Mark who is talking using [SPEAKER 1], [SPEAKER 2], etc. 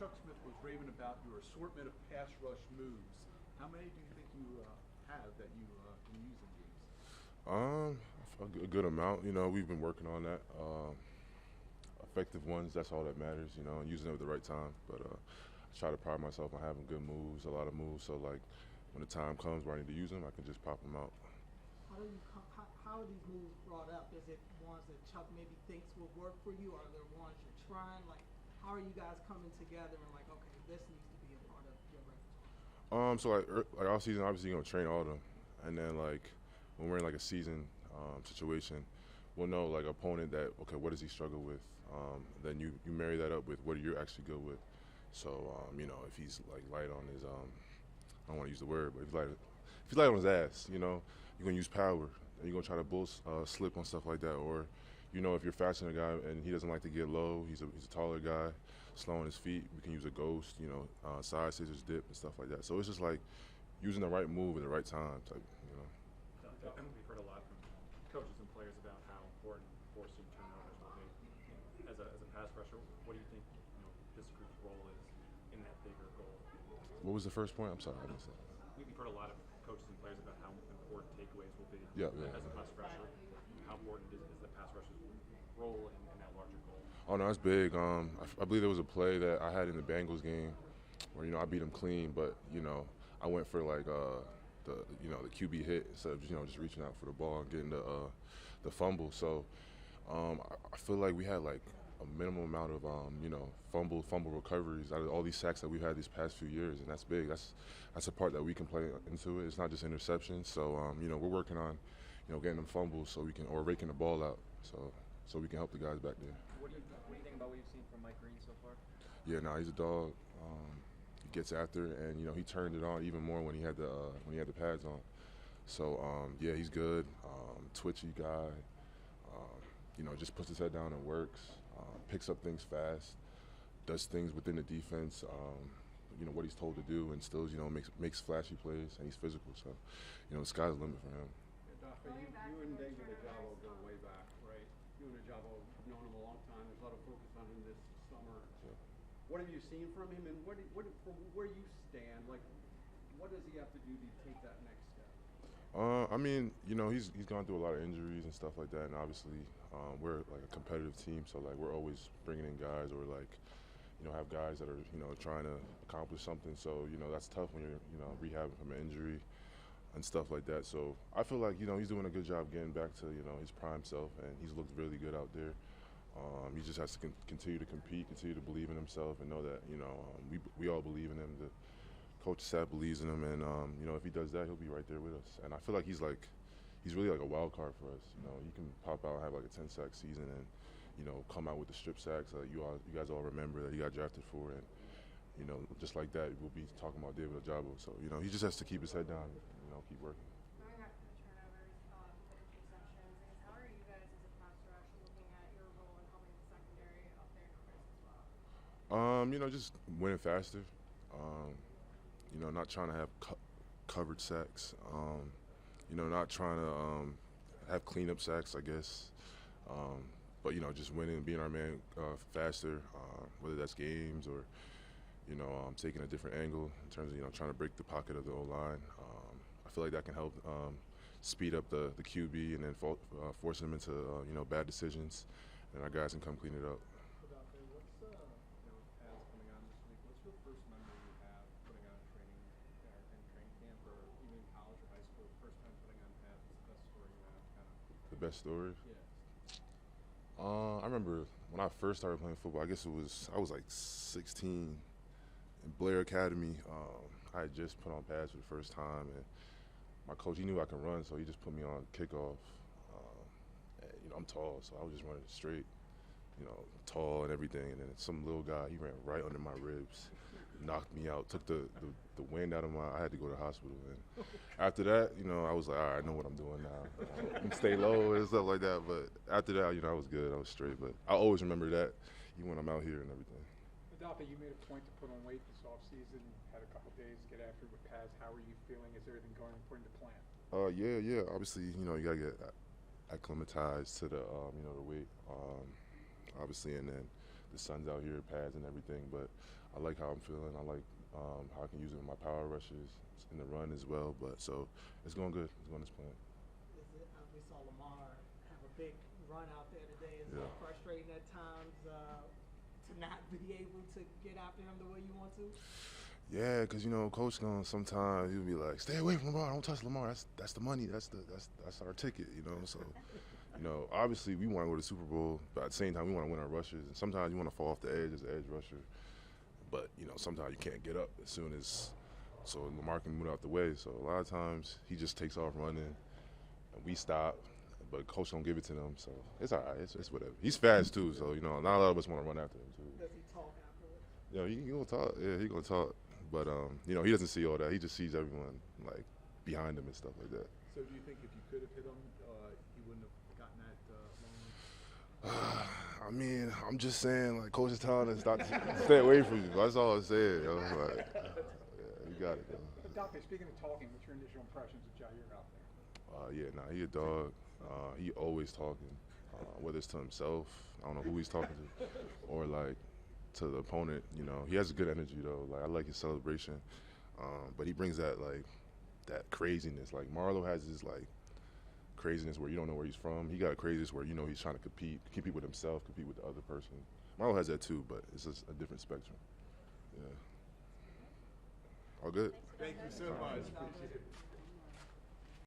[SPEAKER 1] Chuck Smith was raving about your assortment of pass rush moves. How many do you think you have that you can use in games?
[SPEAKER 2] A good amount. We've been working on that. Effective ones, that's all that matters, and using it at the right time. But I try to pride myself on having good moves, a lot of moves. So, like, when the time comes where I need to use them, I can just pop them out.
[SPEAKER 3] How are these moves brought up? Is it ones that Chuck maybe thinks will work for you? Are there ones you're trying? Like, how are you guys coming together and like, okay, this needs to be a part of your repertoire?
[SPEAKER 2] So like all season, obviously you're gonna train all of them, and then like when we're in like a season situation, we'll know like opponent that okay, what does he struggle with? Then you marry that up with what you're actually good with. So if he's like light on his I don't want to use the word, but if he's light on his ass, you're gonna use power. And you're gonna try to bull slip on stuff like that, or if you're faster than a guy and he doesn't like to get low, he's a taller guy, slow on his feet. We can use a ghost, side scissors dip and stuff like that. So it's just like using the right move at the right time, type.
[SPEAKER 4] We've heard a lot from coaches and players about how important forcing turnovers will be. As a pass rusher, what do you think this group's role is in that bigger goal?
[SPEAKER 2] What was the first point? I'm sorry, I missed that.
[SPEAKER 4] We've heard a lot of coaches and players about how important takeaways will be
[SPEAKER 2] Yeah.
[SPEAKER 4] as a pass rusher. How important is the pass rusher's role in that larger goal?
[SPEAKER 2] Oh no, that's big. I believe there was a play that I had in the Bengals game where I beat him clean, but I went for like the QB hit instead of just reaching out for the ball and getting the fumble. So I feel like we had like a minimum amount of fumble recoveries out of all these sacks that we've had these past few years, and that's big. That's a part that we can play into it. It's not just interceptions. So we're working on getting them fumbles so we can or raking the ball out so we can help the guys back there.
[SPEAKER 5] What do you think about what you've seen from Mike Green so far?
[SPEAKER 2] Yeah, he's a dog. He gets after it, and he turned it on even more when he had the pads on. So yeah, he's good. Twitchy guy. Just puts his head down and works. Picks up things fast. Does things within the defense. What he's told to do, and still makes flashy plays, and he's physical. So the sky's the limit for him.
[SPEAKER 6] Odafe, you and David Ajabo go way back, right? You and Ajabo have known him a long time. There's a lot of focus on him this summer.
[SPEAKER 2] Yeah.
[SPEAKER 6] What have you seen from him, and from where you stand, like, what does he have to do to take that next step?
[SPEAKER 2] He's gone through a lot of injuries and stuff like that, and obviously we're like a competitive team, so like we're always bringing in guys or like have guys that are trying to accomplish something. So that's tough when you're rehabbing from an injury and stuff like that. So I feel like he's doing a good job getting back to his prime self, and he's looked really good out there. He just has to continue to compete, continue to believe in himself, and know that we all believe in him. The coach staff believes in him, and if he does that, he'll be right there with us. And I feel like he's really like a wild card for us. He can pop out and have like a 10-sack season, and come out with the strip sacks that you guys all remember that he got drafted for, and just like that, we'll be talking about David Ajabo. So he just has to keep his head down, keep working.
[SPEAKER 7] Going back to the turnovers, the interceptions, how are you guys as a pass rush looking at your role in helping the secondary up their numbers as well?
[SPEAKER 2] Just winning faster. Not trying to have covered sacks. Not trying to have cleanup sacks, I guess. But just winning, being our man faster, whether that's games or taking a different angle in terms of trying to break the pocket of the O-line. I feel like that can help speed up the QB and then force them into bad decisions, and our guys can come clean it up.
[SPEAKER 6] Odafe, what's pads coming on this week? What's your first memory you have putting on training camp or even in college or high school? First time putting on pads. What's the best story you have?
[SPEAKER 2] The best story?
[SPEAKER 6] Yeah.
[SPEAKER 2] I remember when I first started playing football. I guess I was like 16 in Blair Academy. I had just put on pads for the first time, and my coach, he knew I could run, so he just put me on kickoff. And, I'm tall, so I was just running straight, tall and everything. And then some little guy, he ran right under my ribs, knocked me out, took the wind out of I had to go to the hospital. And after that, I was like, all right, I know what I'm doing now. I can stay low and stuff like that. But after that, I was good. I was straight. But I always remember that, even when I'm out here and everything.
[SPEAKER 1] Odafe, you made a point to put on weight this offseason. Had a couple days to get after it with pads. How are you feeling? Is everything going according to plan?
[SPEAKER 2] Yeah. Obviously, you gotta get acclimatized to the weight, obviously, and then the sun's out here, pads and everything. But I like how I'm feeling. I like how I can use it in my power rushes, in the run as well. But so it's going good. It's going as planned.
[SPEAKER 3] We saw Lamar have a big run out there today. Is
[SPEAKER 2] Yeah.
[SPEAKER 3] it frustrating at times to not be able to get after him the way you want to?
[SPEAKER 2] Yeah, because coach gonna sometimes he'll be like, "Stay away from Lamar. Don't touch Lamar. That's the money. That's our ticket." So obviously we want to go to the Super Bowl, but at the same time we want to win our rushes. And sometimes you want to fall off the edge as an edge rusher, but sometimes you can't get up as soon as so Lamar can move out the way. So a lot of times he just takes off running, and we stop. But coach don't give it to them, so it's all right. It's whatever. He's fast too, so not a lot of us want to run after him too.
[SPEAKER 3] Does he talk afterwards?
[SPEAKER 2] Yeah, he gonna talk. Yeah, he gonna talk. But he doesn't see all that. He just sees everyone like behind him and stuff like that.
[SPEAKER 1] So do you think if you could have hit him, he wouldn't have gotten that long?
[SPEAKER 2] I mean, I'm just saying, like coach is telling us not to stay away from you. That's all I'm saying. Like, yeah, you got it.
[SPEAKER 1] Odafe, speaking of talking, what's your initial impressions of Jair out there?
[SPEAKER 2] He a dog. He always talking, whether it's to himself, I don't know who he's talking to, or like to the opponent. He has a good energy though. Like I like his celebration, but he brings that that craziness. Like Marlo has his like craziness where you don't know where he's from. He got a craziness where he's trying to compete with himself, compete with the other person. Marlo has that too, but it's just a different spectrum. Yeah. All good.
[SPEAKER 1] Thank you so much. Appreciate it.